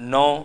9,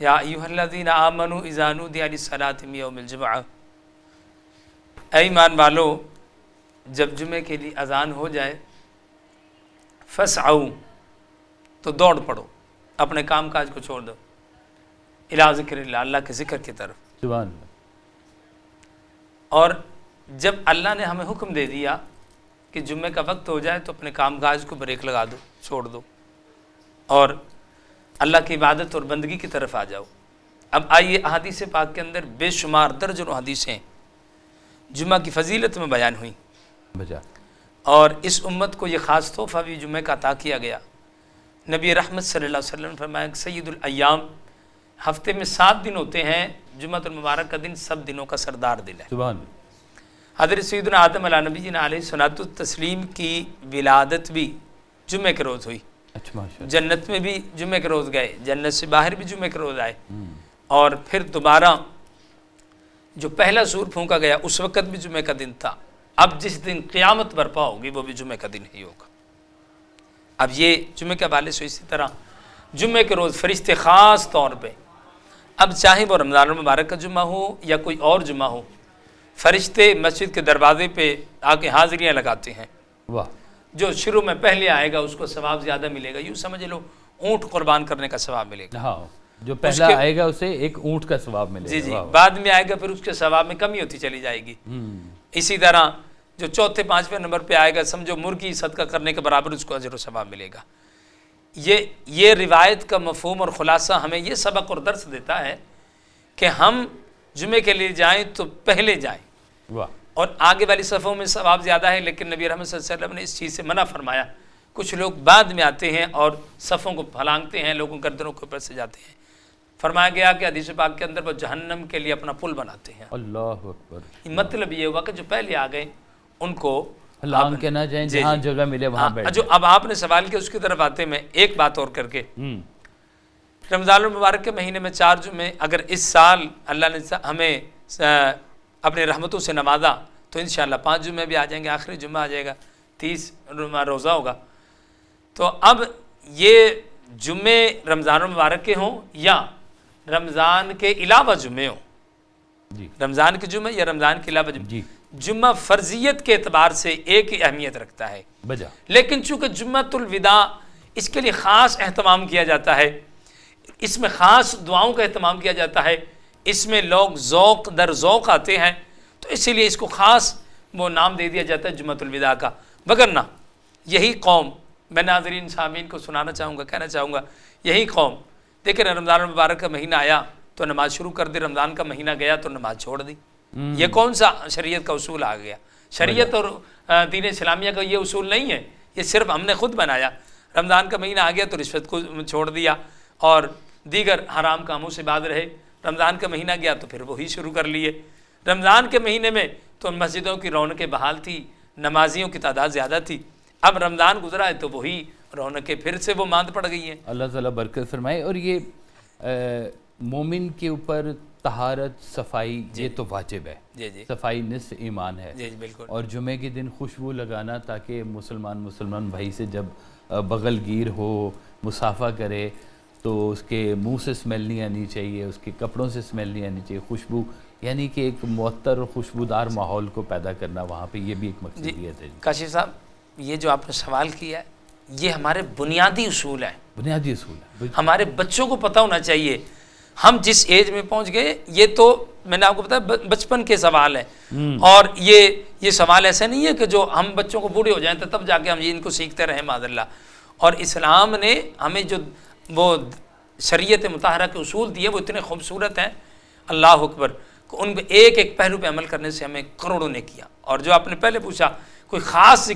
یا ایھا الذین آمنوا اذا نودی للصلاۃ من یوم الجمعہ، اے ایمان والو جب جمعے کے لیے اذان ہو جائے، فسعوا تو دوڑ پڑو، اپنے کام کاج کو چھوڑ دو، الی ذکر اللہ، اللہ کے ذکر کی طرف۔ سبحان اللہ۔ اور جب اللہ نے ہمیں حکم دے دیا کہ جمعے کا وقت ہو جائے تو اپنے کام کاج کو بریک لگا دو، چھوڑ دو، اور اللہ کی عبادت اور بندگی کی طرف آ جاؤ۔ اب آئیے احادیث پاک کے اندر بے شمار درجن حدیثیں جمعہ کی فضیلت میں بیان ہوئیں، بجا اور اس امت کو یہ خاص تحفہ بھی جمعے کا عطا کیا گیا۔ نبی رحمت صلی اللہ علیہ وسلم نے فرمایا کہ سید الایام، ہفتے میں 7 دن ہوتے ہیں، جمعۃ المبارک کا دن سب دنوں کا سردار دن ہے۔ سبحان اللہ۔ حضرت سیدنا آدم علیہ نبی علیہ صلاۃ التسلیم کی ولادت بھی جمعے کے روز ہوئی، اچھا ماشاء اللہ۔ جنت میں بھی جمعے کے روز گئے، جنت سے باہر بھی جمعے کے روز آئے، اور پھر دوبارہ جو پہلا سور پھونکا گیا اس وقت بھی جمعے کا دن تھا۔ اب جس دن قیامت برپا ہوگی وہ بھی جمعے کا دن ہی ہوگا۔ اب یہ جمعے کے حوالے سے اسی طرح جمعے کے روز فرشتے خاص طور پہ، اب چاہے وہ رمضان المبارک کا جمعہ ہو یا کوئی اور جمعہ ہو، فرشتے مسجد کے دروازے پہ آ کے حاضریاں لگاتے ہیں۔ واہ، جو شروع میں پہلے آئے گا اس کو ثواب زیادہ ملے گا، یوں سمجھ لو اونٹ قربان کرنے کا ثواب ملے گا۔ ہاں، جو پہلا آئے گا اسے ایک اونٹ کا ثواب ملے گا۔ جی جی، بعد میں آئے گا پھر اس کے ثواب میں کمی ہوتی چلی جائے گی۔ اسی طرح جو چوتھے 5ویں نمبر پہ آئے گا، سمجھو مرغی صدقہ کرنے کے برابر اس کو اجر و ثواب ملے گا۔ یہ روایت کا مفہوم اور خلاصہ ہمیں یہ سبق اور درس دیتا ہے کہ ہم جمعے کے لیے جائیں تو پہلے جائیں، واہ، اور آگے والی صفوں میں ثواب زیادہ ہے، لیکن نبی رحمت صلی اللہ علیہ وسلم نے اس چیز سے منع فرمایا۔ کچھ لوگ بعد میں آتے ہیں اور صفوں کو پھلانگتے ہیں، لوگوں گردنوں کے اوپر سے جاتے ہیں۔ فرمایا گیا کہ حدیث پاک کے اندر وہ جہنم کے لیے اپنا پل بناتے ہیں۔ اللہ اکبر۔ مطلب یہ ہوا کہ جو پہلے آ گئے ان کو لانگ کے نہ جائیں، جہاں جگہ ملے وہاں بیٹھ جو اب آپ نے سوال کیا اس کی طرف آتے میں ایک بات اور کر کے، رمضان المبارک کے مہینے میں 4 جمعے اگر اس سال اللہ نے ہمیں اپنے رحمتوں سے نوازا تو انشاءاللہ 5 جمعے بھی آ جائیں گے، آخری جمعہ آ جائے گا، 30 روزہ ہوگا۔ تو اب یہ جمعے رمضان المبارک کے ہوں یا رمضان کے علاوہ جمعے ہوں، جی رمضان کے جمعے یا رمضان کے علاوہ جمعے، جی، جمعہ فرضیت کے اعتبار سے ایک ہی اہمیت رکھتا ہے، بجا لیکن چونکہ جمعۃ الوداع اس کے لیے خاص اہتمام کیا جاتا ہے، اس میں خاص دعاؤں کا اہتمام کیا جاتا ہے، اس میں لوگ ذوق در ذوق آتے ہیں، تو اسی لیے اس کو خاص وہ نام دے دیا جاتا ہے جمعۃ الوداع کا۔ وگرنہ یہی قوم، میں ناظرین سامعین کو سنانا چاہوں گا، کہنا چاہوں گا، یہی قوم دیکھیں رمضان المبارک کا مہینہ آیا تو نماز شروع کر دی، رمضان کا مہینہ گیا تو نماز چھوڑ دی۔ یہ کون سا شریعت کا اصول آ گیا؟ شریعت اور دین اسلامیہ کا یہ اصول نہیں ہے، یہ صرف ہم نے خود بنایا۔ رمضان کا مہینہ آ گیا تو رشوت کو چھوڑ دیا اور دیگر حرام کاموں سے باز رہے، رمضان کا مہینہ گیا تو پھر وہی شروع کر لیے۔ رمضان کے مہینے میں تو مسجدوں کی رونقیں بحال تھی، نمازیوں کی تعداد زیادہ تھی، اب رمضان گزرا ہے تو وہی رونقیں پھر سے وہ ماند پڑ گئی ہیں۔ اللہ تعالیٰ برکت فرمائے۔ اور یہ مومن کے اوپر طہارت، صفائی یہ تو واجب ہے، جی جی صفائی نصف ایمان ہے، جی بالکل۔ اور جمعے کے دن خوشبو لگانا تاکہ مسلمان بھائی سے جب بغل گیر ہو، مصافحہ کرے تو اس کے منہ سے اسمیل نہیں آنی چاہیے، اس کے کپڑوں سے اسمیل نہیں آنی چاہیے، خوشبو، یعنی کہ ایک معطر اور خوشبودار ماحول کو پیدا کرنا وہاں پہ، یہ بھی ایک مقصدیت ہے۔ کاشف صاحب، یہ جو آپ نے سوال کیا ہے یہ ہمارے بنیادی اصول ہیں، بنیادی اصول ہے، ہمارے بچوں کو پتہ ہونا چاہیے۔ ہم جس ایج میں پہنچ گئے، یہ تو میں نے آپ کو بتایا بچپن کے سوال ہیں، اور یہ سوال ایسا نہیں ہے کہ جو ہم بچوں کو بوڑھے ہو جائیں تو تب جا کے ہم ان کو سیکھتے رہیں معاذ اللہ۔ اور اسلام نے ہمیں جو وہ شریعت مطہرہ کے اصول دیے وہ اتنے خوبصورت ہیں، اللہ اکبر، کہ ان پہ ایک ایک پہلو پہ عمل کرنے سے ہمیں کروڑوں نے کیا۔ اور جو آپ نے پہلے پوچھا کوئی خاص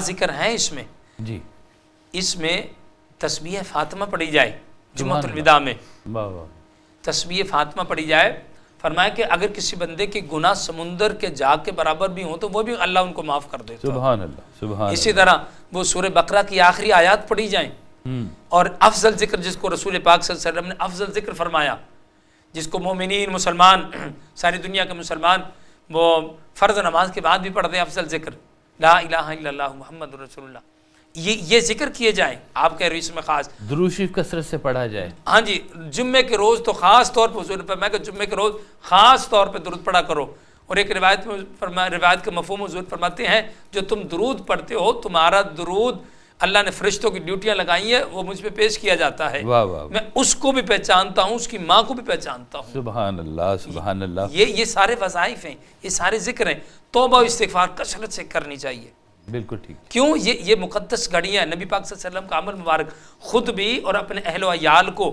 ذکر ہے اس میں، جی، اس میں تسبیح فاطمہ پڑھی جائے جمعۃ الوداع میں، تسبیح فاطمہ پڑھی جائے، فرمایا کہ اگر کسی بندے کے گناہ سمندر کے جاگ کے برابر بھی ہوں تو وہ بھی اللہ ان کو معاف کر دیتا ہے۔ سبحان اللہ، سبحان اللہ۔ اسی طرح وہ سورہ بقرہ کی آخری آیات پڑھی جائیں، اور افضل ذکر جس کو رسول پاک صلی اللہ علیہ وسلم نے افضل ذکر فرمایا، جس کو مومنین مسلمان ساری دنیا کے مسلمان وہ فرض نماز کے بعد بھی پڑھتے ہیں، افضل ذکر لا الہ الا اللہ محمد رسول اللہ، یہ ذکر کیے جائیں. آپ کہہ رہے ہیں اس میں خاص درود شریف کثرت سے پڑھا جائے. ہاں جی، جمعے کے روز تو خاص طور پر حضور نے فرمایا کہ جمعے کے روز خاص طور پہ درود پڑھا کرو. اور ایک روایت میں روایت کا مفہوم حضور فرماتے ہیں جو تم درود پڑھتے ہو تمہارا درود اللہ نے فرشتوں کی ڈیوٹیاں لگائی ہیں، وہ مجھ پہ پیش کیا جاتا ہے. واہ واہ. میں اس کو بھی پہچانتا ہوں، اس کی ماں کو بھی پہچانتا ہوں. سبحان اللہ سبحان اللہ. یہ سارے وظائف ہیں، یہ سارے ذکر ہیں. توبہ و استغفار کثرت سے کرنی چاہیے. بالکل ٹھیک. کیوں؟ یہ مقدس گھڑیاں ہیں. نبی پاک صلی اللہ علیہ وسلم کا عمل مبارک خود بھی اور اپنے اہل و عیال کو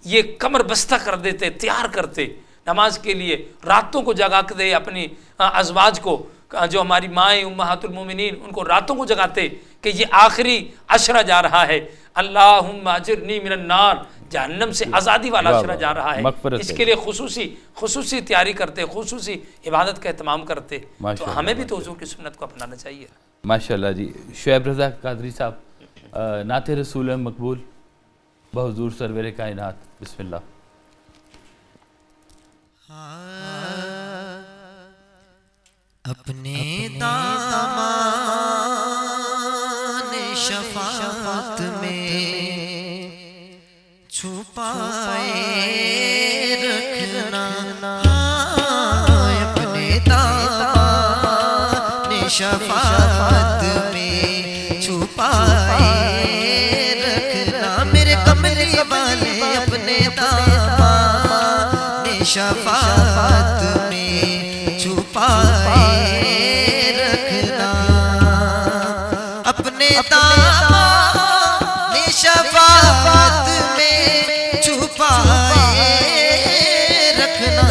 یہ کمر بستہ کر دیتے، تیار کرتے نماز کے لیے. راتوں کو جگاتے اپنی ازواج کو، جو ہماری مائیں امہات المومنین، ان کو راتوں کو جگاتے کہ یہ آخری عشرہ جا رہا ہے. اللہم اجرنی من النار، جہنم سے آزادی والا عشرہ جا رہا ہے. اس کے لیے خصوصی تیاری کرتے، خصوصی عبادت کا اہتمام کرتے. تو ہمیں بھی تو حضور کی سنت کو اپنانا چاہیے. ماشاءاللہ جی. شعیب رضا قادری صاحب، نعت رسول مقبول بحضور سرور کائنات. بسم اللہ. اپنے دامان شفاعت میں چھپائے رکھنا، اپنے دامان شفاعت میں چھپائے رکھنا، میرے کملی والے اپنے دامان شفاعت میں چھپائے رکھنا، اپنے دامان شفاعت میں چھپائے رکھنا،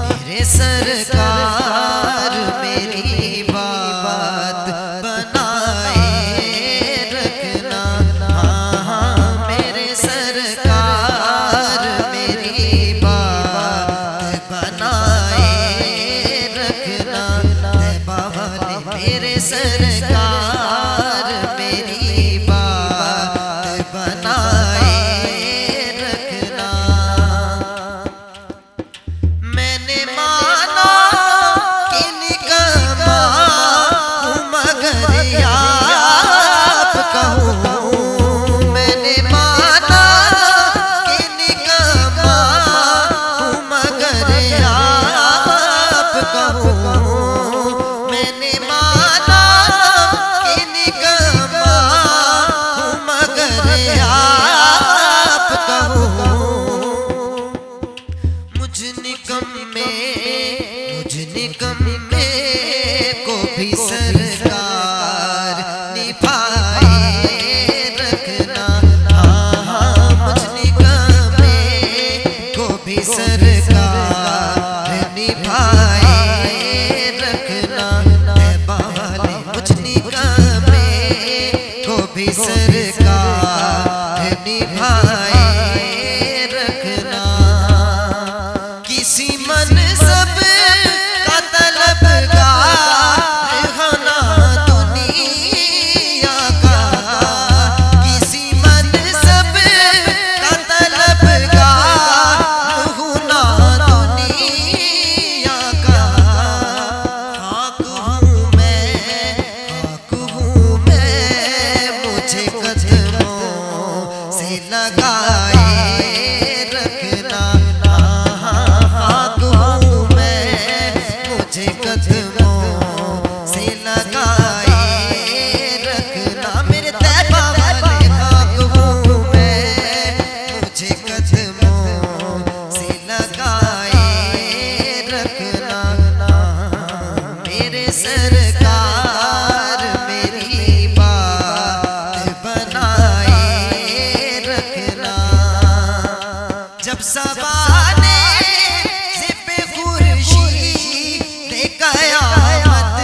میرے سرکار میری بات بنائے رکھنا. ہاں میرے سرکار میری بات بنائے رکھنا، میرے سرکار میری بات بنائے رکھنا. میں نے مانا کہ نکما ہوں مگر آپ کہوں، میں نے مانا کہ نکما ہوں مگر آپ کہوں، میں نے مانا کہ نکما ہوں مگر آپ کہوں. مجھ نکمے کو بھی سرکار نبھائے رکھنا. ہاں مجھ نکمے کو بھی سرکار نبھائے رکھنا. مجھ نکمے کو بھی سرکار نبھائے رکھنا. کسی منصب کا طلبگار ہونا دنیا کا، کسی منصب کا طلبگار ہونا دنیا کا. خاک ہوں میں مجھے قدموں سے لگائے رکھنا. مجھے قدموں سے لگائے رکھنا، میرے طیبہ والے خاک ہوں میں مجھے قدموں سے لگائے رکھنا. میرے سرکار میری بات بنائے رکھنا. جب سبانے قیامت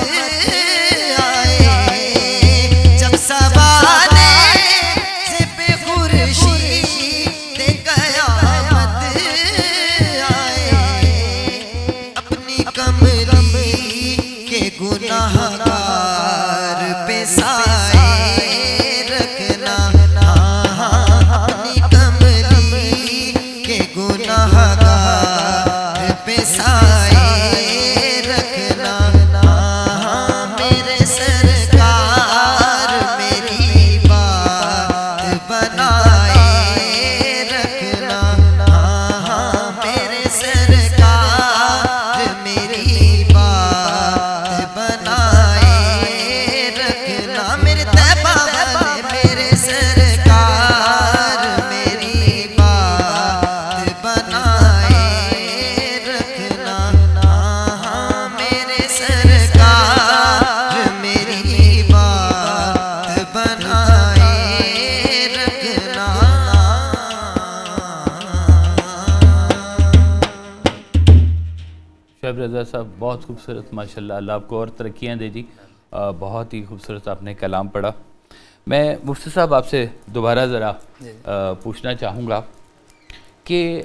آئے، جب سبانے ذب خورشید قیامت آئے، اپنی کملی کے گناہ گار پہ سائے رکھنا. اپنی کملی کے گناہ شعیب رضا صاحب بہت خوبصورت ماشاءاللہ، اللہ آپ کو اور ترقیاں دے جی، بہت ہی خوبصورت آپ نے کلام پڑھا. میں مفتی صاحب آپ سے دوبارہ ذرا پوچھنا چاہوں گا کہ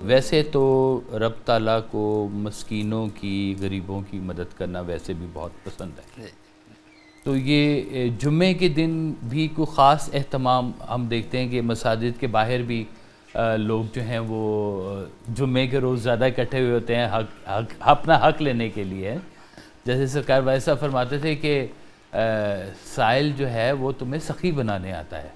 ویسے تو رب تعالیٰ کو مسکینوں کی، غریبوں کی مدد کرنا ویسے بھی بہت پسند ہے، تو یہ جمعے کے دن بھی کوئی خاص اہتمام ہم دیکھتے ہیں کہ مساجد کے باہر بھی لوگ جو ہیں وہ جمعے کے روز زیادہ اکٹھے ہوئے ہوتے ہیں اپنا حق لینے کے لیے. جیسے سرکار وائس صاحب فرماتے تھے کہ سائل جو ہے وہ تمہیں سخی بنانے آتا ہے،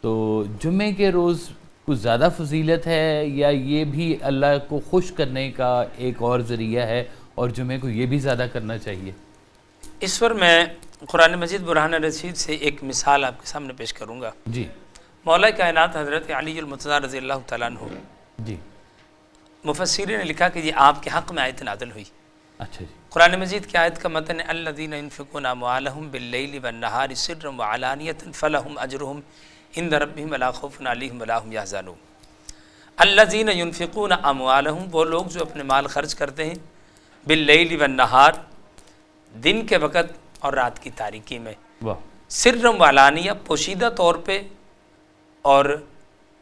تو جمعے کے روز کچھ زیادہ فضیلت ہے یا یہ بھی اللہ کو خوش کرنے کا ایک اور ذریعہ ہے اور جمعے کو یہ بھی زیادہ کرنا چاہیے؟ اس پر میں قرآن مجید برہان رشید سے ایک مثال آپ کے سامنے پیش کروں گا. جی. مولا کائنات حضرت علی المرتضیٰ رضی اللہ تعالیٰ عنہ، جی. مفسرین نے لکھا کہ یہ آپ کے حق میں آیت نازل ہوئی. اچھا جی. قرآن مجید کی آیت کا متن الذین ينفقون اموالهم باللیل والنہار سرا وعلانیۃ فلہم اجرہم عند ربہم ولا خوف علیہم ولا هم یحزنون. الذین ينفقون اموالهم، وہ لوگ جو اپنے مال خرچ کرتے ہیں، باللیل والنہار، دن کے وقت اور رات کی تاریکی میں، سرا وعلانیہ، پوشیدہ طور پہ اور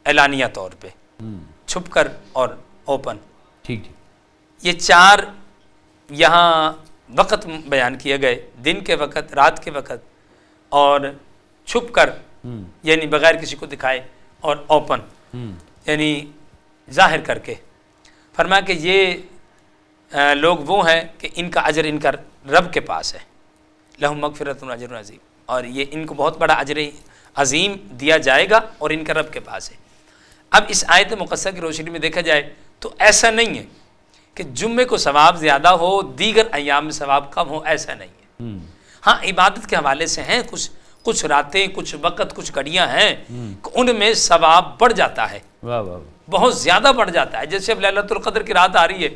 اعلانیہ طور پہ، چھپ کر اور اوپن. ٹھیک. یہ چار یہاں وقت بیان کیے گئے، دن کے وقت، رات کے وقت اور چھپ کر یعنی بغیر کسی کو دکھائے، اور اوپن یعنی ظاہر کر کے. فرمایا کہ یہ لوگ وہ ہیں کہ ان کا اجر ان کا رب کے پاس ہے، لہم مغفرۃ و اجر عظیم، اور یہ ان کو بہت بڑا اجر عظیم دیا جائے گا اور ان کا رب کے پاس ہے. اب اس آیت مقدسہ کی روشنی میں دیکھا جائے تو ایسا نہیں ہے کہ جمعے کو ثواب زیادہ ہو، دیگر ایام میں ثواب کم ہو، ایسا نہیں ہے. ہاں عبادت کے حوالے سے ہیں کچھ راتیں، کچھ وقت، کچھ گھڑیاں ہیں کہ ان میں ثواب بڑھ جاتا ہے، بہت زیادہ بڑھ جاتا ہے. جیسے اب لیلۃ القدر کی رات آ رہی ہے،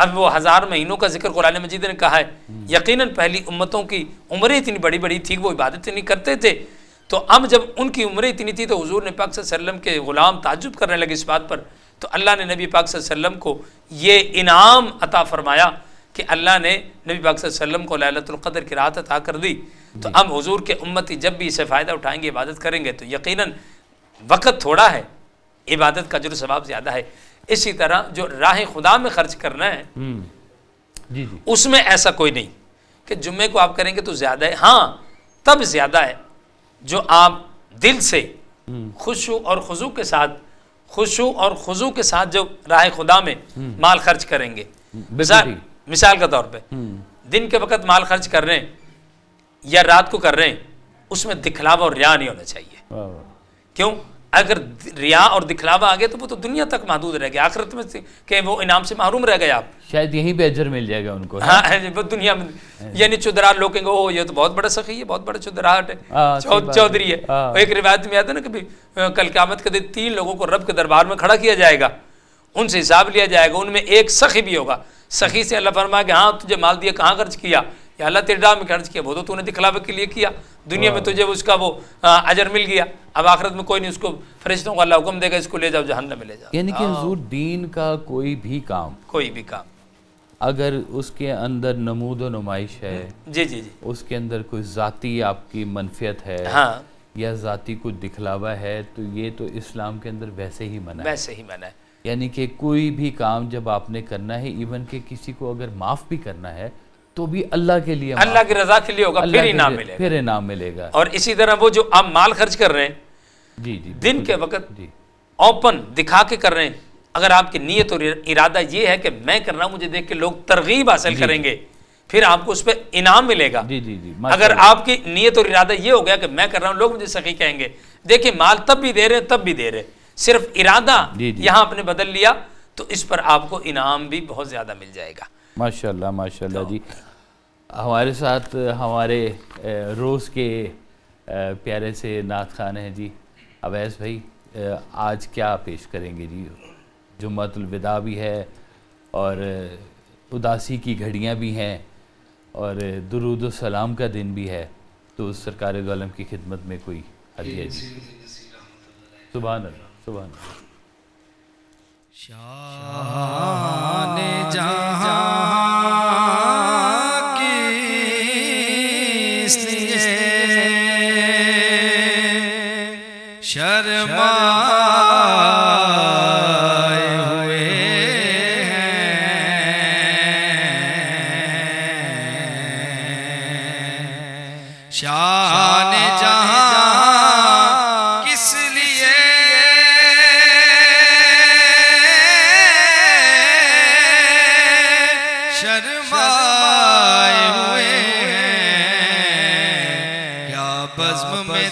اب وہ 1000 مہینوں کا ذکر قرآن مجید نے کہا ہے. یقیناً پہلی امتوں کی عمریں اتنی بڑی بڑی تھی، وہ عبادت نہیں کرتے تھے، تو اب جب ان کی عمریں اتنی تھی تو حضور نے پاک صلی اللہ علیہ وسلم کے غلام تعجب کرنے لگے اس بات پر، تو اللہ نے نبی پاک صلی اللہ علیہ وسلم کو یہ انعام عطا فرمایا کہ اللہ نے نبی پاک صلی اللہ علیہ وسلم کو لیلۃ القدر کی رات عطا کر دی. تو اب حضور کے امتی جب بھی اسے فائدہ اٹھائیں گے، عبادت کریں گے، تو یقیناً وقت تھوڑا ہے، عبادت کا اجر و ثواب زیادہ ہے. اسی طرح جو راہ خدا میں خرچ کرنا ہے اس میں ایسا کوئی نہیں کہ جمعے کو آپ کریں گے تو زیادہ ہے. ہاں تب زیادہ ہے جو آپ دل سے خشوع اور خضوع کے ساتھ جو راہ خدا میں مال خرچ کریں گے. مثال کے طور پہ دن کے وقت مال خرچ کر رہے ہیں یا رات کو کر رہے ہیں، اس میں دکھلاوا اور ریا نہیں ہونا چاہیے. کیوں؟ اگر ریا اور دکھلاوا آ گیا تو وہ تو دنیا تک محدود رہ گیا، آخرت میں کہ وہ انعام سے محروم رہ گئے آپ. شاید یہیں پہ اجر مل جائے گا ان کو. ہاں وہ دنیا میں یعنی چودرار لوگ کہیں گے اوہ یہ تو بہت بڑا سخی ہے، بہت بڑا چودراہٹ ہے، چودھری ہے. ایک روایت میں آتا ہے نا کہ کل قیامت کے دن 3 لوگوں کو رب کے دربار میں کھڑا کیا جائے گا، ان سے حساب لیا جائے گا. ان میں ایک سخی بھی ہوگا. سخی سے اللہ فرمایا کہ ہاں تجھے مال دیا کہاں خرچ کیا؟ یا اللہ تیرے راہ میں خرچ کیا، وہ تو نے دکھلاوے کے لیے کیا، دنیا میں تجھے اس کا وہ اجر مل گیا، اب آخرت میں کوئی نہیں، اس کو فرشتوں کو اللہ حکم دے گا اس کو لے جاؤ جہنم میں لے جاؤ. یعنی کہ حضور دین کا کوئی بھی کام اگر اس کے اندر نمود و نمائش ہے، جی اس کے اندر کوئی ذاتی آپ کی منفیت ہے یا ذاتی کوئی دکھلاوا ہے، تو یہ تو اسلام کے اندر ویسے ہی منع ہے. یعنی کہ کوئی بھی کام جب آپ نے کرنا ہے، ایون کہ کسی کو اگر معاف بھی کرنا ہے تو بھی اللہ کے لیے، اللہ کی رضا کے لیے ہوگا، پھر انعام ملے گا. اور اسی طرح وہ جو آپ مال خرچ کر رہے ہیں دن کے وقت اوپن دکھا کے کر رہے ہیں، اگر آپ کی نیت اور ارادہ یہ ہے کہ میں کر رہا ہوں مجھے دیکھ کے لوگ ترغیب حاصل کریں گے، پھر آپ کو اس پہ انعام ملے گا. اگر آپ کی نیت اور ارادہ یہ ہو گیا کہ میں کر رہا ہوں لوگ مجھے سخی کہیں گے، دیکھیں مال تب بھی دے رہے صرف ارادہ یہاں آپ نے بدل لیا تو اس پر آپ کو انعام بھی بہت زیادہ مل جائے گا. ماشاءاللہ جی. ہمارے ساتھ ہمارے روز کے پیارے سے نعت خوان ہیں جی اویس بھائی، آج کیا پیش کریں گے جی؟ جمعۃ الوداع بھی ہے اور اداسی کی گھڑیاں بھی ہیں اور درود و سلام کا دن بھی ہے، تو سرکار دو عالم کی خدمت میں کوئی ہدیہ جی. سبحان اللہ. شان شرمائے ہوئے شان جہاں کس لیے شرمائے ہوئے کیا بزم میں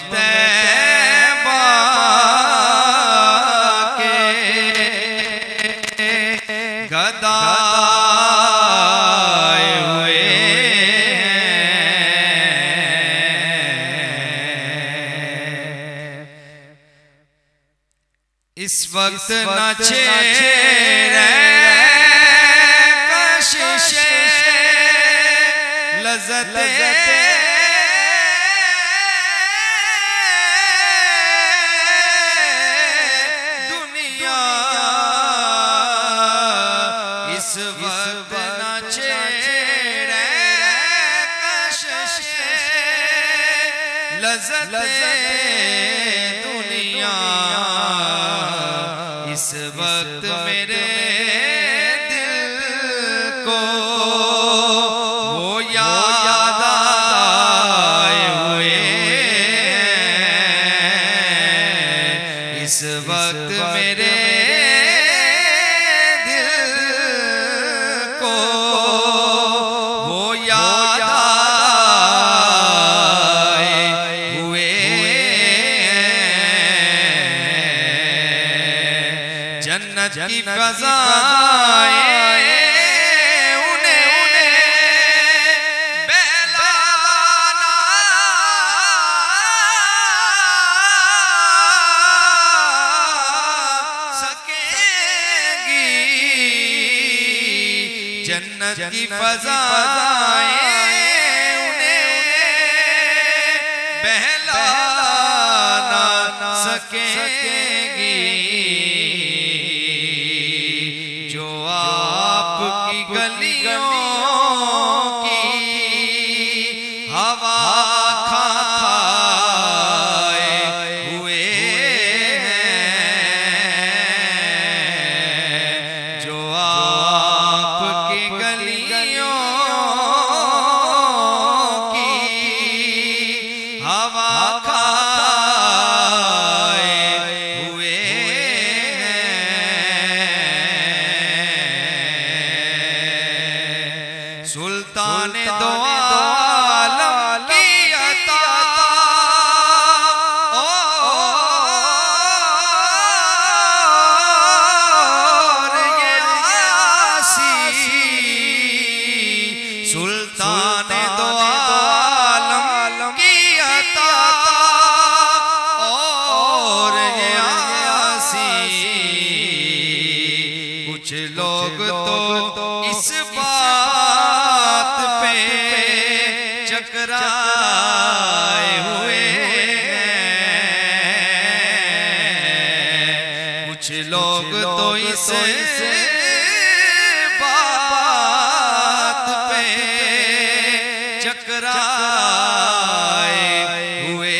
گدائے ہوئے اس وقت نہ چھیڑے کشش لذت اس وقت نہ چھیڑے کشش لذت دنیا اس وقت میرے دل کو وہ یاد آئے ہوئے اس وقت میرے جنت کی فضائیں انہیں بہلانا سکیں گی جنت کی فضائیں انہیں بہلانا سکیں گی گلیوں کی ہوا کھائے ہوئے جو آپ کی گلیوں کی ہوا کھائے ہوئے سلطان دو عالم کی عطا اور یہ آسی سلطان دو عالم کی عطا اور یہ آسی کچھ لوگ تو اس بات پہ چکرائے ہوئے کچھ لوگ تو اس بات پہ چکرائے ہوئے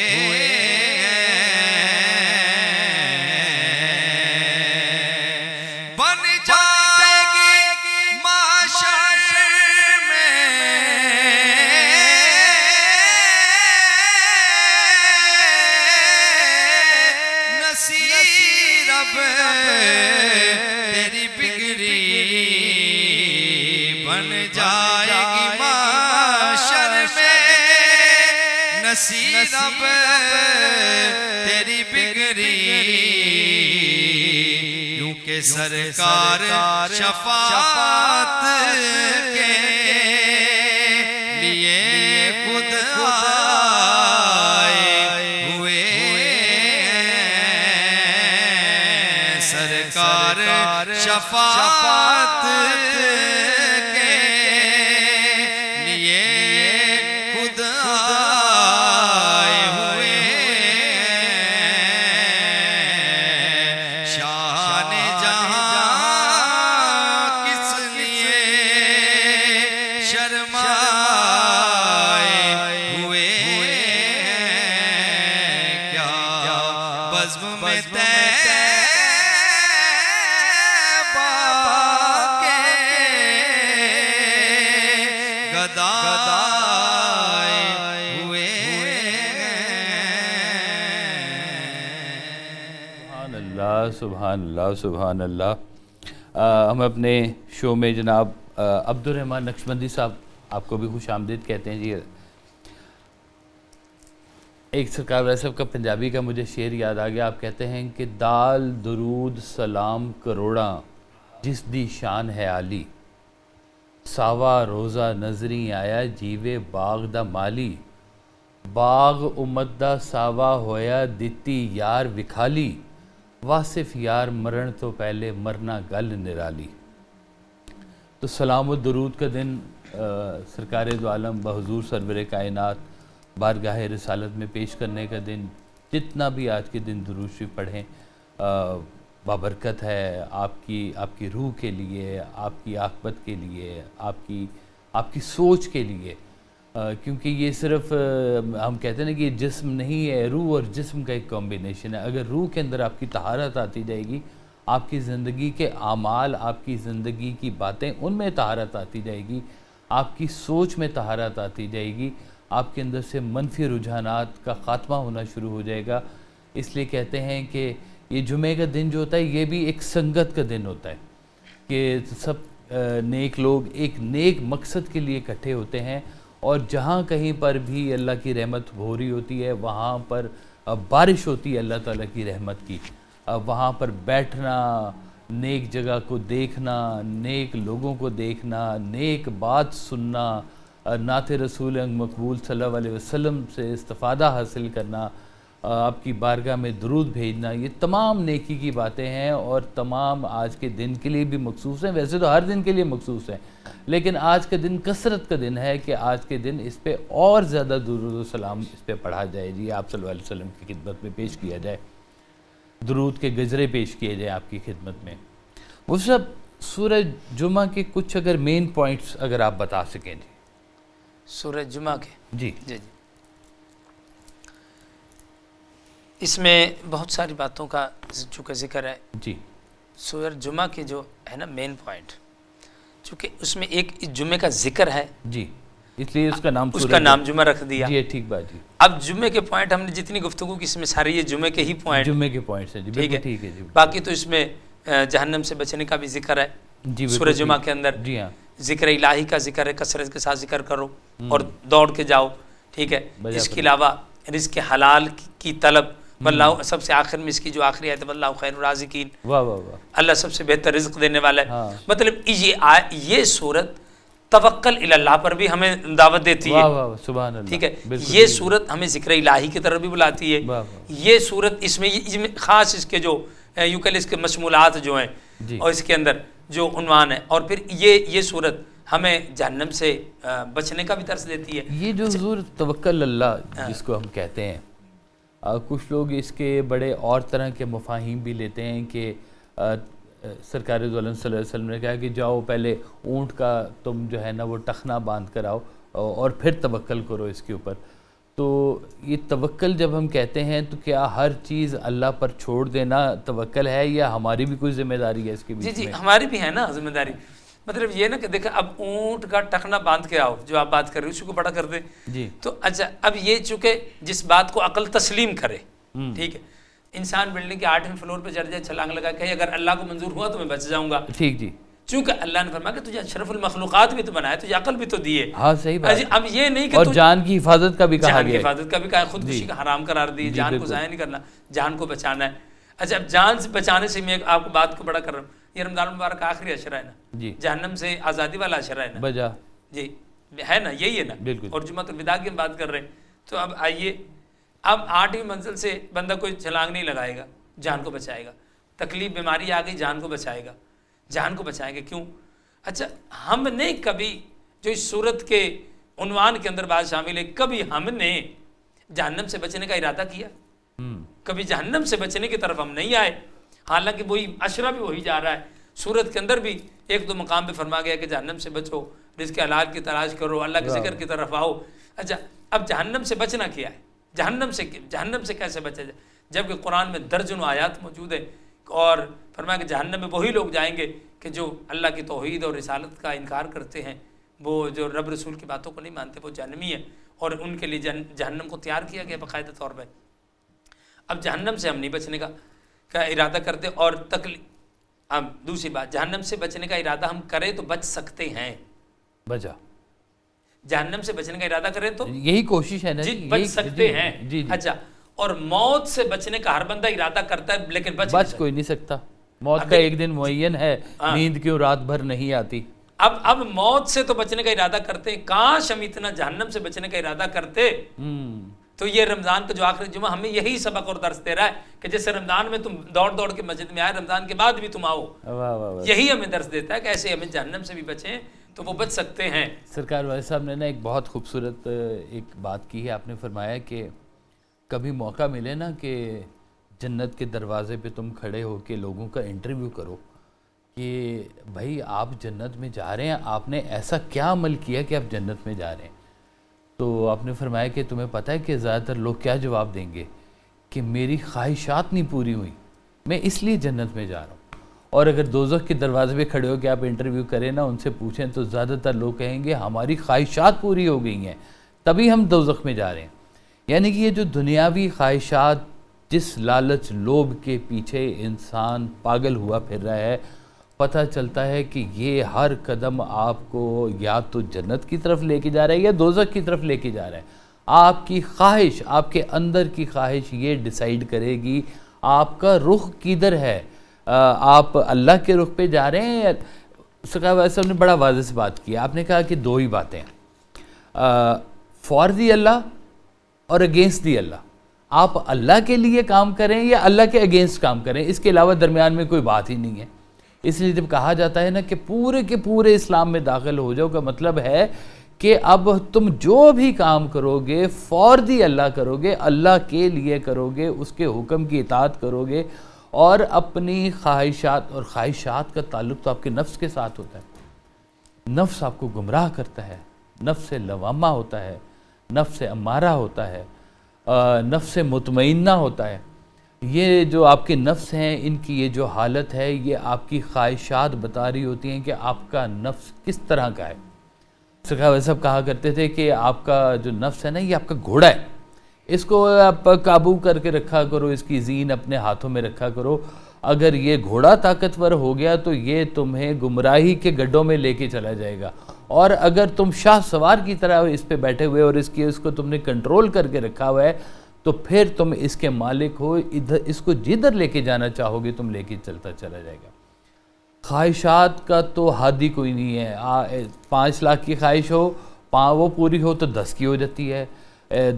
بن جائے گی معاشر میں نصیر اب تیری بگڑی بن جائے گی معاشر میں نصیر اب تیری بگڑی یوں کہ سرکار شفاعت کے لیے خود آئے ہوئے سرکار شفاعت کے لیے خود آئے ہوئے شان جہاں کس سبحان اللہ سبحان اللہ. ہم اپنے شو میں جناب عبدالرحمن نقشبندی صاحب آپ کو بھی خوش آمدید کہتے ہیں جی. ایک سرکار ویسے کا پنجابی کا مجھے شعر یاد آ گیا. آپ کہتے ہیں کہ دال درود سلام کروڑاں جس دی شان ہے عالی, ساوا روزہ نظری آیا جیوے باغ دا مالی, باغ امت دا ساوا ہویا دتی یار وکھالی, واصف یار مرن تو پہلے مرنا گل نرالی. تو سلام و درود کا دن سرکار دو عالم بحضور سرور کائنات بارگاہ رسالت میں پیش کرنے کا دن. جتنا بھی آج کے دن درود شریف پڑھیں بابرکت ہے آپ کی روح کے لیے, آپ کی عاقبت کے لیے, آپ کی سوچ کے لیے. کیونکہ یہ صرف ہم کہتے ہیں نا کہ جسم نہیں ہے, روح اور جسم کا ایک کمبینیشن ہے. اگر روح کے اندر آپ کی طہارت آتی جائے گی, آپ کی زندگی کے اعمال, آپ کی زندگی کی باتیں, ان میں طہارت آتی جائے گی, آپ کی سوچ میں طہارت آتی جائے گی, آپ کے اندر سے منفی رجحانات کا خاتمہ ہونا شروع ہو جائے گا. اس لیے کہتے ہیں کہ یہ جمعے کا دن جو ہوتا ہے یہ بھی ایک سنگت کا دن ہوتا ہے کہ سب نیک لوگ ایک نیک مقصد کے لیے اکٹھے ہوتے ہیں, اور جہاں کہیں پر بھی اللہ کی رحمت ہو رہی ہوتی ہے وہاں پر بارش ہوتی ہے اللہ تعالیٰ کی رحمت کی. وہاں پر بیٹھنا, نیک جگہ کو دیکھنا, نیک لوگوں کو دیکھنا, نیک بات سننا, نعت رسول مقبول صلی اللہ علیہ وسلم سے استفادہ حاصل کرنا, آپ کی بارگاہ میں درود بھیجنا, یہ تمام نیکی کی باتیں ہیں اور تمام آج کے دن کے لیے بھی مخصوص ہیں. ویسے تو ہر دن کے لیے مخصوص ہیں, لیکن آج کا دن کثرت کا دن ہے کہ آج کے دن اس پہ اور زیادہ درود و سلام اس پہ پڑھا جائے جی, آپ صلی اللہ علیہ وسلم کی خدمت میں پیش کیا جائے, درود کے گجرے پیش کیے جائیں آپ کی خدمت میں. وہ سب سورہ جمعہ کے کچھ اگر مین پوائنٹس اگر آپ بتا سکیں جی. سورہ جمعہ کے جی جی اس میں بہت ساری باتوں کا چونکہ ذکر ہے جی. سورہ جمعہ کے جو ہے نا مین پوائنٹ, چونکہ اس میں ایک جمعے کا ذکر ہے جی, اس لیے اس کا نام جمعہ رکھ دیا. جی ٹھیک بات جی. اب جمعے کے پوائنٹ ہم نے جتنی گفتگو کی اس میں سارے یہ جمعے کے ہی پوائنٹ, جمعے کے پوائنٹس ہیں جی. ٹھیک ہے ٹھیک ہے جی. باقی تو اس میں جہنم سے بچنے کا بھی ذکر ہے جی سورہ جمعہ کے اندر. جی ہاں, ذکر الہی کا ذکر ہے, کثرت کے ساتھ ذکر کرو اور دوڑ کے جاؤ, ٹھیک ہے. اس کے علاوہ رزق حلال کی طلب, واللہ سب سے آخر میں اس کی جو آخری آیت ہے واللہ خیر الرازقین, واہ واہ واہ, اللہ سب سے بہتر رزق دینے والا ہے. مطلب یہ صورت توکل الی اللہ پر بھی ہمیں دعوت دیتی ہے. واہ واہ سبحان اللہ. ٹھیک ہے, یہ صورت ہمیں ذکر الہی کی طرف بھی بلاتی ہے. یہ صورت اس میں خاص اس کے جو یوں کہ اس کے مشمولات جو ہیں اور اس کے اندر جو عنوان ہے, اور پھر یہ صورت ہمیں جہنم سے بچنے کا بھی درس دیتی ہے. یہ جو حضور توکل اللہ جس کو ہم کہتے ہیں, کچھ لوگ اس کے بڑے اور طرح کے مفاہیم بھی لیتے ہیں کہ سرکار دو عالم صلی اللہ علیہ وسلم نے کہا کہ جاؤ پہلے اونٹ کا تم جو ہے نا وہ ٹخنا باندھ کر آؤ اور پھر توکل کرو اس کے اوپر. تو یہ توکل جب ہم کہتے ہیں تو کیا ہر چیز اللہ پر چھوڑ دینا توکل ہے, یا ہماری بھی کوئی ذمہ داری ہے اس کے بیچ میں؟ جی ہماری بھی ہے نا ذمہ داری. مطلب یہ نا کہ دیکھیں اب اونٹ کا ٹخنا باندھ کے آؤ جو آپ بات کر رہے ہیں اسی کو بڑا کر دیں جی. تو اچھا اب یہ چونکہ جس بات کو عقل تسلیم کرے, ٹھیک ہے, انسان بلڈنگ کے 8ویں فلور پہ چڑھ جائے, چھلانگ لگا کہ اگر اللہ کو منظور ہوا تو میں بچ جاؤں گا, ٹھیک جی, چونکہ اللہ نے فرمایا کہ تجھے اشرف المخلوقات بھی تو بنایا, تجھے عقل بھی تو دی ہے. ہاں صحیح بات. اب یہ نہیں کہ اور جان کی حفاظت کا بھی کہا جان گیا کی ہے, حفاظت کا بھی کہا, خودکشی کا حرام قرار دی, جان کو ضائع نہیں کرنا, جان کو بچانا ہے. اچھا اب جان سے بچانے سے میں آپ کو بات کو بڑا کر رہا ہوں, یہ رمضان المبارک کا آخری عشرہ ہے نا جی, جہنم سے آزادی والا عشرہ ہے نا بجا جی, ہے نا, یہی ہے نا بالکل. اور جمعۃ الوداع کی ہم بات کر رہے ہیں. تو اب آئیے, اب 8ویں منزل سے بندہ کوئی چھلانگ نہیں لگائے گا, جان کو بچائے گا. تکلیف بیماری آ گئی, جان کو بچائے گا, جان کو بچائے گا. کیوں؟ اچھا ہم نے کبھی جو اس صورت کے عنوان کے اندر بات شامل ہے, کبھی ہم نے جہنم سے بچنے کا ارادہ کیا؟ کبھی جہنم سے بچنے کی طرف ہم نہیں آئے, حالانکہ وہی عشرہ بھی وہی جا رہا ہے. صورت کے اندر بھی ایک دو مقام پہ فرما گیا کہ جہنم سے بچو, رزق حلال کی تلاش کرو, اللہ کے ذکر کی طرف آؤ. اچھا اب جہنم سے بچنا کیا ہے؟ جہنم سے کیسے بچا جائے, جبکہ قرآن میں درجنوں آیات موجود ہے اور فرمایا کہ جہنم میں وہی لوگ جائیں گے کہ جو اللہ کی توحید اور رسالت کا انکار کرتے ہیں, وہ جو رب رسول کی باتوں کو نہیں مانتے, وہ جہنمی ہے, اور ان کے لیے جہنم کو تیار کیا گیا باقاعدہ طور پہ. اب جہنم سے ہم نہیں بچنے کا. کا ارادہ کرتے اور ہم دوسری بات جہنم سے بچنے کا ارادہ ہم کریں تو بچ سکتے ہیں. بچا جہنم سے بچنے کا ارادہ کریں تو یہی کوشش ہے نا جی بچ سکتے ہیں. اچھا اور موت سے بچنے کا ہر بندہ ارادہ کرتا ہے لیکن بچ کوئی نہیں سکتا. موت کا ایک دن معین ہے. نیند کیوں رات بھر نہیں آتی. اب موت سے تو بچنے کا ارادہ کرتے ہیں. کاش ہم اتنا جہنم سے بچنے کا ارادہ کرتے تو یہ رمضان کا جو آخری جمعہ ہمیں یہی سبق اور درس دے رہا ہے کہ جیسے رمضان میں تم دوڑ کے مسجد میں آئے, رمضان کے بعد بھی تم آؤ. یہی ہمیں درس دیتا ہے کہ ایسے ہمیں جہنم سے بھی بچیں تو وہ بچ سکتے ہیں. سرکار والد صاحب نے نا ایک بہت خوبصورت ایک بات کی ہے. آپ نے فرمایا کہ کبھی موقع ملے نا کہ جنت کے دروازے پہ تم کھڑے ہو کے لوگوں کا انٹرویو کرو کہ بھائی آپ جنت میں جا رہے ہیں, آپ نے ایسا کیا عمل کیا کہ آپ جنت میں جا رہے ہیں. تو آپ نے فرمایا کہ تمہیں پتہ ہے کہ زیادہ تر لوگ کیا جواب دیں گے کہ میری خواہشات نہیں پوری ہوئی, میں اس لیے جنت میں جا رہا ہوں. اور اگر دوزخ کے دروازے پہ کھڑے ہو کے آپ انٹرویو کریں نا, ان سے پوچھیں تو زیادہ تر لوگ کہیں گے ہماری خواہشات پوری ہو گئی ہیں تبھی ہم دوزخ میں جا رہے ہیں. یعنی کہ یہ جو دنیاوی خواہشات, جس لالچ لوب کے پیچھے انسان پاگل ہوا پھر رہا ہے, پتہ چلتا ہے کہ یہ ہر قدم آپ کو یا تو جنت کی طرف لے کے جا رہا ہے یا دوزخ کی طرف لے کے جا رہا ہے. آپ کی خواہش, آپ کے اندر کی خواہش یہ ڈیسائیڈ کرے گی آپ کا رخ کدھر ہے. آپ اللہ کے رخ پہ جا رہے ہیں. سرکار والد صاحب نے بڑا واضح سے بات کی. آپ نے کہا کہ دو ہی باتیں ہیں, فار دی اللہ اور اگینسٹ دی اللہ. آپ اللہ کے لیے کام کریں یا اللہ کے اگینسٹ کام کریں, اس کے علاوہ درمیان میں کوئی بات ہی نہیں ہے. اس لیے جب کہا جاتا ہے نا کہ پورے کے پورے اسلام میں داخل ہو جاؤ, کا مطلب ہے کہ اب تم جو بھی کام کرو گے فار دی اللہ کرو گے, اللہ کے لیے کرو گے, اس کے حکم کی اطاعت کرو گے. اور اپنی خواہشات, اور خواہشات کا تعلق تو آپ کے نفس کے ساتھ ہوتا ہے. نفس آپ کو گمراہ کرتا ہے, نفس لوامہ ہوتا ہے, نفس امارہ ہوتا ہے, نفس مطمئنہ ہوتا ہے. یہ جو آپ کے نفس ہیں, ان کی یہ جو حالت ہے, یہ آپ کی خواہشات بتا رہی ہوتی ہیں کہ آپ کا نفس کس طرح کا ہے. سرکار صاحب کہا کرتے تھے کہ آپ کا جو نفس ہے نا, یہ آپ کا گھوڑا ہے, اس کو آپ قابو کر کے رکھا کرو, اس کی زین اپنے ہاتھوں میں رکھا کرو. اگر یہ گھوڑا طاقتور ہو گیا تو یہ تمہیں گمراہی کے گڈھوں میں لے کے چلا جائے گا, اور اگر تم شاہ سوار کی طرح اس پہ بیٹھے ہوئے اور اس کو تم نے کنٹرول کر کے رکھا ہوا ہے تو پھر تم اس کے مالک ہو, ادھر اس کو جدھر لے کے جانا چاہو گے تم لے کے چلتا چلا جائے گا. خواہشات کا تو حد ہی کوئی نہیں ہے. 5 لاکھ کی خواہش ہو, وہ پوری ہو تو 10 کی ہو جاتی ہے,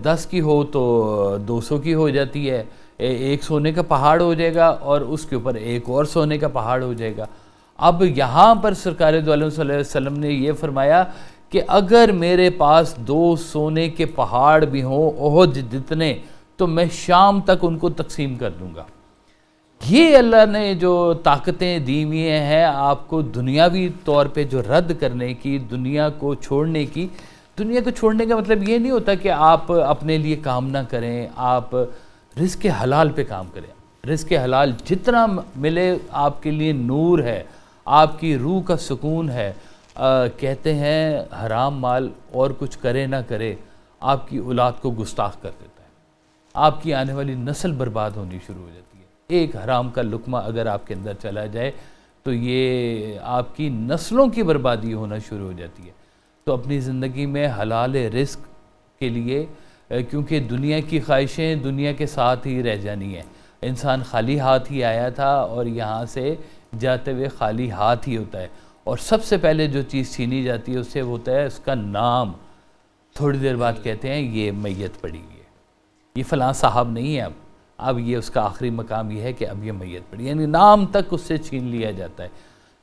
10 کی ہو تو 200 کی ہو جاتی ہے. ایک سونے کا پہاڑ ہو جائے گا اور اس کے اوپر ایک اور سونے کا پہاڑ ہو جائے گا. اب یہاں پر سرکار دو عالم صلی اللہ علیہ وسلم نے یہ فرمایا کہ اگر میرے پاس 2 سونے کے پہاڑ بھی ہوں احد جتنے, تو میں شام تک ان کو تقسیم کر دوں گا. یہ اللہ نے جو طاقتیں دی ہوئی ہیں آپ کو دنیاوی طور پہ جو رد کرنے کی, دنیا کو چھوڑنے کی. دنیا کو چھوڑنے کا مطلب یہ نہیں ہوتا کہ آپ اپنے لیے کام نہ کریں, آپ رزق حلال پہ کام کریں. رزق حلال جتنا ملے آپ کے لیے نور ہے, آپ کی روح کا سکون ہے. کہتے ہیں حرام مال اور کچھ کرے نہ کرے آپ کی اولاد کو گستاخ کر دیتا ہے, آپ کی آنے والی نسل برباد ہونی شروع ہو جاتی ہے. ایک حرام کا لقمہ اگر آپ کے اندر چلا جائے تو یہ آپ کی نسلوں کی بربادی ہونا شروع ہو جاتی ہے. تو اپنی زندگی میں حلال رزق کے لیے, کیونکہ دنیا کی خواہشیں دنیا کے ساتھ ہی رہ جانی ہیں. انسان خالی ہاتھ ہی آیا تھا اور یہاں سے جاتے ہوئے خالی ہاتھ ہی ہوتا ہے. اور سب سے پہلے جو چیز چھینی جاتی ہے اس سے ہوتا ہے اس کا نام. تھوڑی دیر بعد کہتے ہیں یہ میت پڑی ہوئی ہے, یہ فلاں صاحب نہیں ہے. اب یہ اس کا آخری مقام یہ ہے کہ اب یہ میت پڑی, یعنی نام تک اس سے چھین لیا جاتا ہے.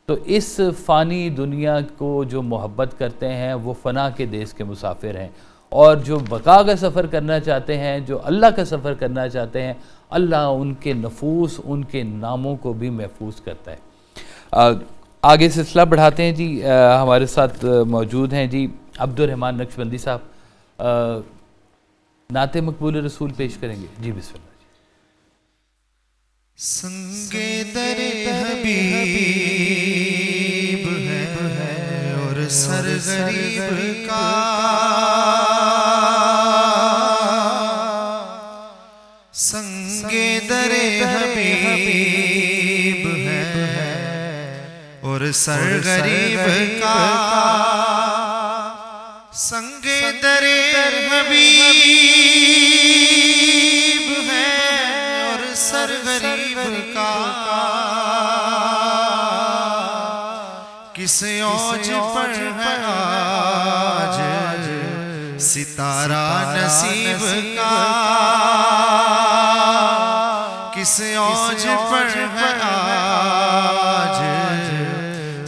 تو اس فانی دنیا کو جو محبت کرتے ہیں وہ فنا کے دیس کے مسافر ہیں, اور جو بقا کا سفر کرنا چاہتے ہیں, جو اللہ کا سفر کرنا چاہتے ہیں, اللہ ان کے نفوس, ان کے ناموں کو بھی محفوظ کرتا ہے. آگے سلسلہ بڑھاتے ہیں جی. ہمارے ساتھ موجود ہیں جی عبد الرحمن نقشبندی صاحب, نعت مقبول رسول پیش کریں گے جی. بسم اللہ. سنگے در حبیب ہے اور سر غریب کا, سنگے در حبیب اور سر غریب کا سنگ در حبیب ہے اور سر غریب کا کس اوج پر ہے آج ستارہ نصیب کا کس اوج پر ہے آج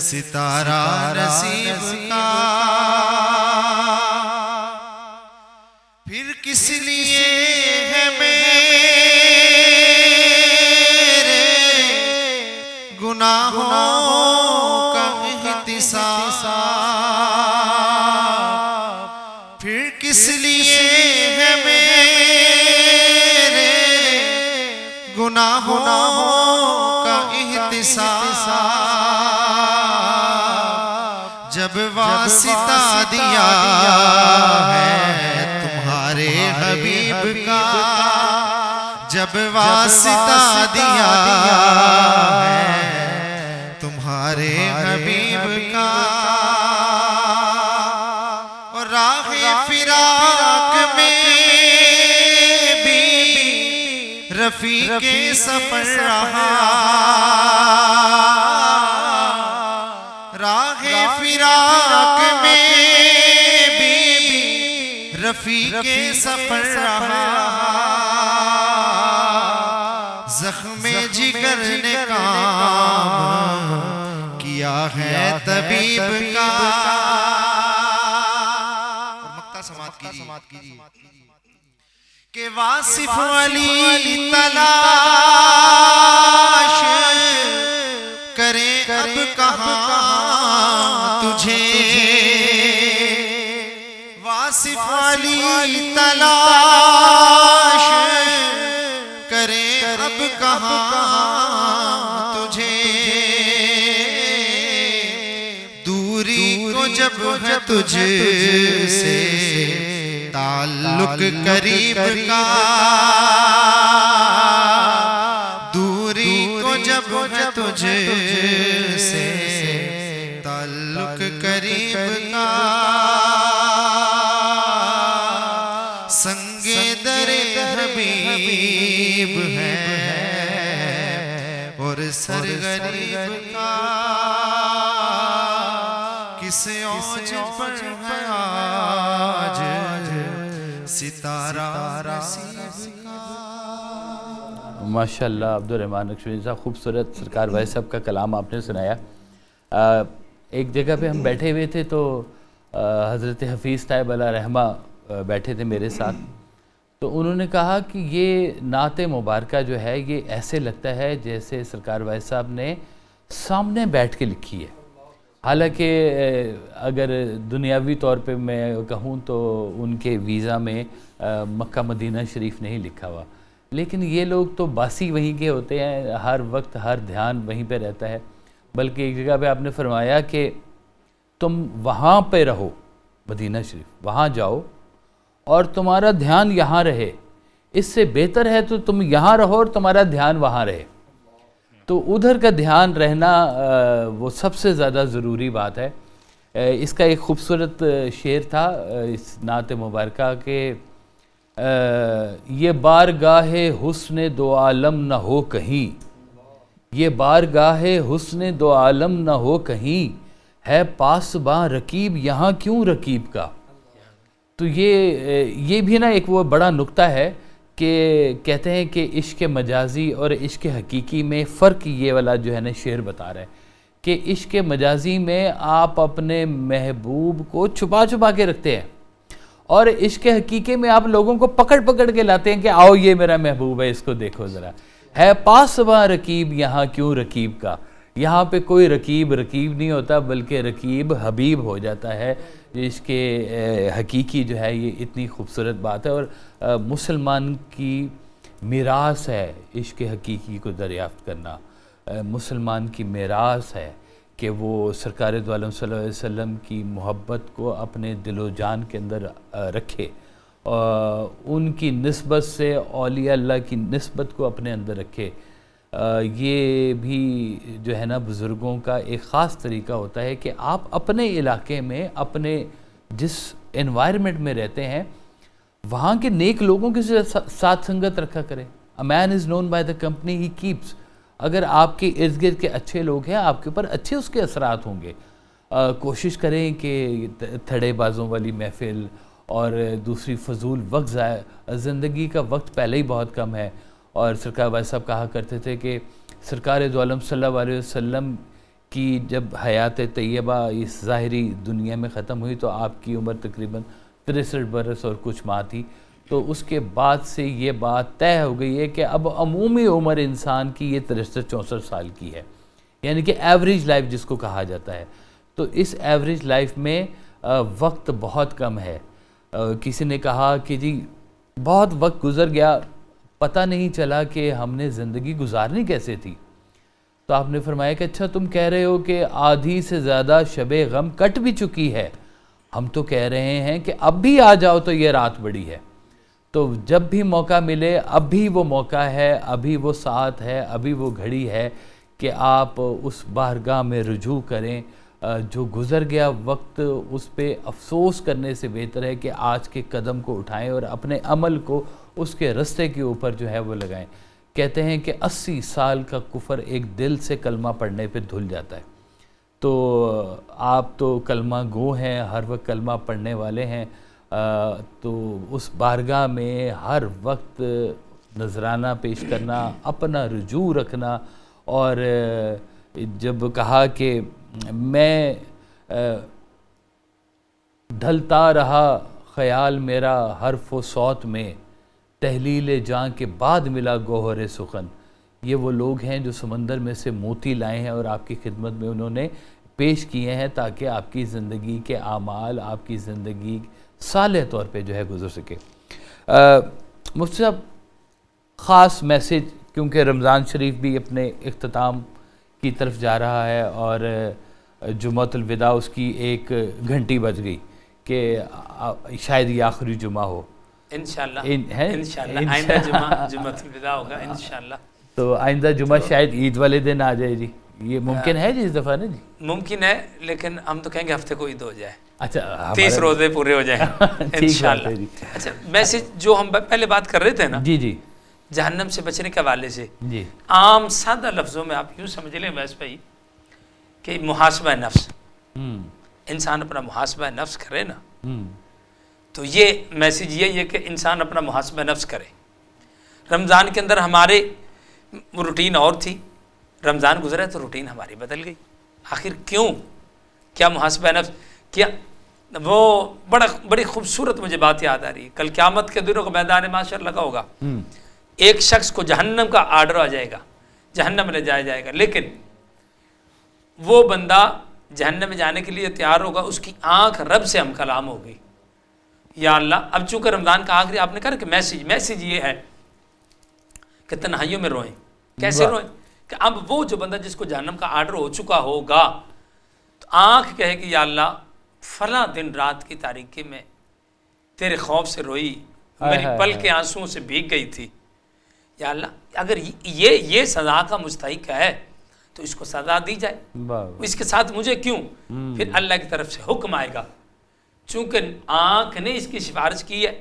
ستارہ نصیب کا پھر کس لیے ہے میرے گناہوں کا احتساب پھر کس لیے ہے میرے گناہوں کا احتساب جب واسطہ دیا ہے تمہارے حبیب کا جب واسطہ دیا ہے تمہارے حبیب کا اور راہ فراق میں بھی رفیق سفر رہا راہ فراق میں بھی رفیق سفر رہا زخم جگر نے کام کیا ہے طبیب کا مقطع سماعت کیجئے کہ واصف علی تلاش کرے اب کہاں تجھے واصف علی تلاش کرے اب کہاں تجھے دوری کو جب ہے تجھ سے تعلق قریب کا دوری کو جب ہے تجھ سے تعلق قریب کا سنگ در حبیب ہے اور سر غریب کا کس اوج پر ہے آج ستارہ نصیب کا ماشاءاللہ عبدالرحمن نقشبندی صاحب خوبصورت سرکار بھائی صاحب کا کلام آپ نے سنایا ایک جگہ پہ ہم بیٹھے ہوئے تھے تو حضرت حفیظ طیب علیہ رحمہ بیٹھے تھے میرے ساتھ تو انہوں نے کہا کہ یہ نعت مبارکہ جو ہے یہ ایسے لگتا ہے جیسے سرکار بھائی صاحب نے سامنے بیٹھ کے لکھی ہے حالانکہ اگر دنیاوی طور پہ میں کہوں تو ان کے ویزا میں مکہ مدینہ شریف نہیں لکھا ہوا لیکن یہ لوگ تو باسی وہیں کے ہوتے ہیں ہر وقت ہر دھیان وہیں پہ رہتا ہے بلکہ ایک جگہ پہ آپ نے فرمایا کہ تم وہاں پہ رہو مدینہ شریف وہاں جاؤ اور تمہارا دھیان یہاں رہے اس سے بہتر ہے تو تم یہاں رہو اور تمہارا دھیان وہاں رہے تو ادھر کا دھیان رہنا وہ سب سے زیادہ ضروری بات ہے اس کا ایک خوبصورت شعر تھا اس نعت مبارکہ کہ یہ بارگاہ حسن دو عالم نہ ہو کہیں یہ بارگاہ حسن دو عالم نہ ہو کہیں ہے پاسباں رقیب یہاں کیوں رقیب کا تو یہ بھی نا ایک وہ بڑا نکتہ ہے کہ کہتے ہیں کہ عشق مجازی اور عشق حقیقی میں فرق یہ والا جو ہے نا شعر بتا رہا ہے کہ عشق مجازی میں آپ اپنے محبوب کو چھپا چھپا کے رکھتے ہیں اور عشق حقیقی میں آپ لوگوں کو پکڑ پکڑ کے لاتے ہیں کہ آؤ یہ میرا محبوب ہے اس کو دیکھو ذرا ہے پاسباں رقیب یہاں کیوں رقیب کا یہاں پہ کوئی رقیب نہیں ہوتا بلکہ رقیب حبیب ہو جاتا ہے عشق حقیقی جو ہے یہ اتنی خوبصورت بات ہے اور مسلمان کی میراث ہے عشق حقیقی کو دریافت کرنا مسلمان کی میراث ہے کہ وہ سرکار دو عالم صلی اللہ علیہ وسلم کی محبت کو اپنے دل و جان کے اندر رکھے ان کی نسبت سے اولیاء اللہ کی نسبت کو اپنے اندر رکھے یہ بھی جو ہے نا بزرگوں کا ایک خاص طریقہ ہوتا ہے کہ آپ اپنے علاقے میں اپنے جس انوائرمنٹ میں رہتے ہیں وہاں کے نیک لوگوں کے ساتھ سنگت رکھا کریں. A man is known by the company he keeps. اگر آپ کے ارد گرد کے اچھے لوگ ہیں آپ کے اوپر اچھے اس کے اثرات ہوں گے. کوشش کریں کہ تھڑے بازوں والی محفل اور دوسری فضول وقت زندگی کا وقت پہلے ہی بہت کم ہے. اور سرکار بھائی صاحب کہا کرتے تھے کہ سرکار دو عالم صلی اللہ علیہ وسلم کی جب حیات طیبہ اس ظاہری دنیا میں ختم ہوئی تو آپ کی عمر تقریباً 63 برس اور کچھ ماہ تھی. تو اس کے بعد سے یہ بات طے ہو گئی ہے کہ اب عمومی عمر انسان کی یہ 63-64 سال کی ہے, یعنی کہ ایوریج لائف جس کو کہا جاتا ہے. تو اس ایوریج لائف میں وقت بہت کم ہے. کسی نے کہا کہ جی بہت وقت گزر گیا, پتہ نہیں چلا کہ ہم نے زندگی گزارنی کیسے تھی. تو آپ نے فرمایا کہ اچھا تم کہہ رہے ہو کہ آدھی سے زیادہ شب غم کٹ بھی چکی ہے, ہم تو کہہ رہے ہیں کہ اب بھی آ جاؤ تو یہ رات بڑی ہے. تو جب بھی موقع ملے اب بھی وہ موقع ہے, ابھی وہ ساتھ ہے, ابھی وہ گھڑی ہے کہ آپ اس بارگاہ میں رجوع کریں. جو گزر گیا وقت اس پہ افسوس کرنے سے بہتر ہے کہ آج کے قدم کو اٹھائیں اور اپنے عمل کو اس کے رستے کے اوپر جو ہے وہ لگائیں. کہتے ہیں کہ 80 سال کا کفر ایک دل سے کلمہ پڑھنے پہ دھل جاتا ہے. تو آپ تو کلمہ گو ہیں, ہر وقت کلمہ پڑھنے والے ہیں, تو اس بارگاہ میں ہر وقت نذرانہ پیش کرنا, اپنا رجوع رکھنا. اور جب کہا کہ میں ڈھلتا رہا خیال میرا حرف و صوت میں, تحلیل جاں کے بعد ملا گوہر سخن. یہ وہ لوگ ہیں جو سمندر میں سے موتی لائے ہیں اور آپ کی خدمت میں انہوں نے پیش کیے ہیں تاکہ آپ کی زندگی کے اعمال, آپ کی زندگی صالح طور پہ جو ہے گزر سکے. مفتی صاحب خاص میسج, کیونکہ رمضان شریف بھی اپنے اختتام کی طرف جا رہا ہے اور جمعۃ الوداع اس کی 1 گھنٹی بج گئی کہ شاید یہ آخری جمعہ ہو انشاءاللہ. انشاءاللہ آئندہ جمعہ جمعۃ الوداع ہوگا انشاءاللہ. تو آئندہ جمعہ شاید عید والے دن آ جائے جی, یہ ممکن ہے جی اس دفعہ نا جی؟ ممکن ہے, لیکن ہم تو کہیں گے ہفتے کو عید ہو جائے. اچھا 30 روزے پورے ہو جائیں انشاءاللہ. اچھا میسج جو ہم پہلے بات کر رہے تھے نا, جی جی, جہنم سے بچنے کے حوالے سے, جی عام سادہ لفظوں میں آپ یوں سمجھ لیں ویس بھائی کہ محاسبہ نفس, انسان اپنا محاسبہ نفس کرے نا, تو یہ میسج یہی ہے کہ انسان اپنا محاسبہ نفس کرے. رمضان کے اندر ہمارے روٹین اور تھی, رمضان گزرا تو روٹین ہماری بدل گئی. آخر کیوں, کیا محاسبہ نفس کیا؟ وہ بڑی خوبصورت مجھے بات یاد آ رہی ہے. کل قیامت کے دنوں کو میدان معاشر لگا ہوگا, ایک شخص کو جہنم کا آرڈر آ جائے گا, جہنم لے جایا جائے گا, لیکن وہ بندہ جہنم میں جانے کے لیے تیار ہوگا, اس کی آنکھ رب سے ہم کلام ہوگی, یا اللہ. اب چونکہ رمضان کا آخری آپ نے کہا کہ میسج یہ ہے کہ تنہائیوں میں روئیں. کیسے روئیں؟ کہ اب وہ جو بندہ جس کو جہنم کا آرڈر ہو چکا ہوگا, تو آنکھ کہے کہ یا اللہ فلاں دن رات کی تاریکی میں تیرے خوف سے روئی, میری پل کے آنسوؤں سے بھیگ گئی تھی, یا اللہ اگر یہ سزا کا مستحق ہے تو اس کو سزا دی جائے, اس کے ساتھ مجھے کیوں؟ پھر اللہ کی طرف سے حکم آئے گا, چونکہ آنکھ نے اس کی سفارش کی ہے,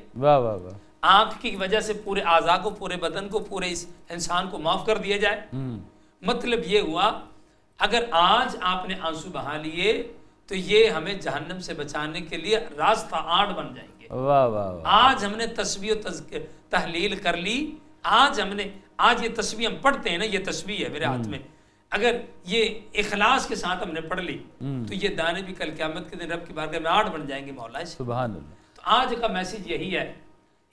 آنکھ کی وجہ سے پورے اعضاء کو, پورے بدن کو, پورے اس انسان کو معاف کر دیا جائے. مطلب یہ ہوا اگر آج آپ نے آنسو بہا لیے تو یہ ہمیں جہنم سے بچانے کے لیے راستہ آڑ بن جائیں گے. آج ہم نے تسبیح و تحلیل کر لی, آج یہ تسبیح ہم پڑھتے ہیں نا, یہ تسبیح ہے میرے ہاتھ میں, اگر یہ اخلاص کے ساتھ ہم نے پڑھ لی تو یہ دانے بھی کل قیامت کے دن رب کی بارگاہ میں آڑ بن جائیں گے مولا سے. سبحان اللہ. تو آج کا میسج یہی ہے,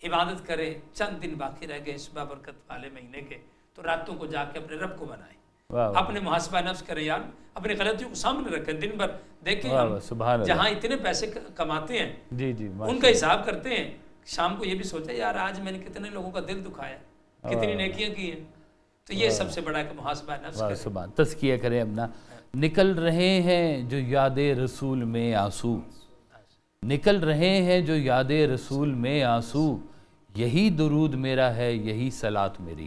عبادت کریں, چند دن باقی رہ گئے اس بابرکت والے مہینے کے, تو راتوں کو جا کے اپنے رب کو بنائیں, اپنے محاسبہ نفس کریں یار, اپنی غلطیوں کو سامنے رکھیں, دن بھر دیکھیں ہم جہاں اتنے پیسے کماتے ہیں ان کا حساب کرتے ہیں, شام کو یہ بھی سوچا یار آج میں نے کتنے لوگوں کا دل دکھایا, کتنی نیکیاں کی ہیں. تو یہ سب سے بڑا ہے کہ محاسبہ نفس کریں, تزکیہ کریں اپنا. نکل رہے ہیں جو یاد رسول میں آنسو, نکل رہے ہیں جو یاد رسول میں آنسو, یہی درود میرا ہے یہی صلاۃ میری.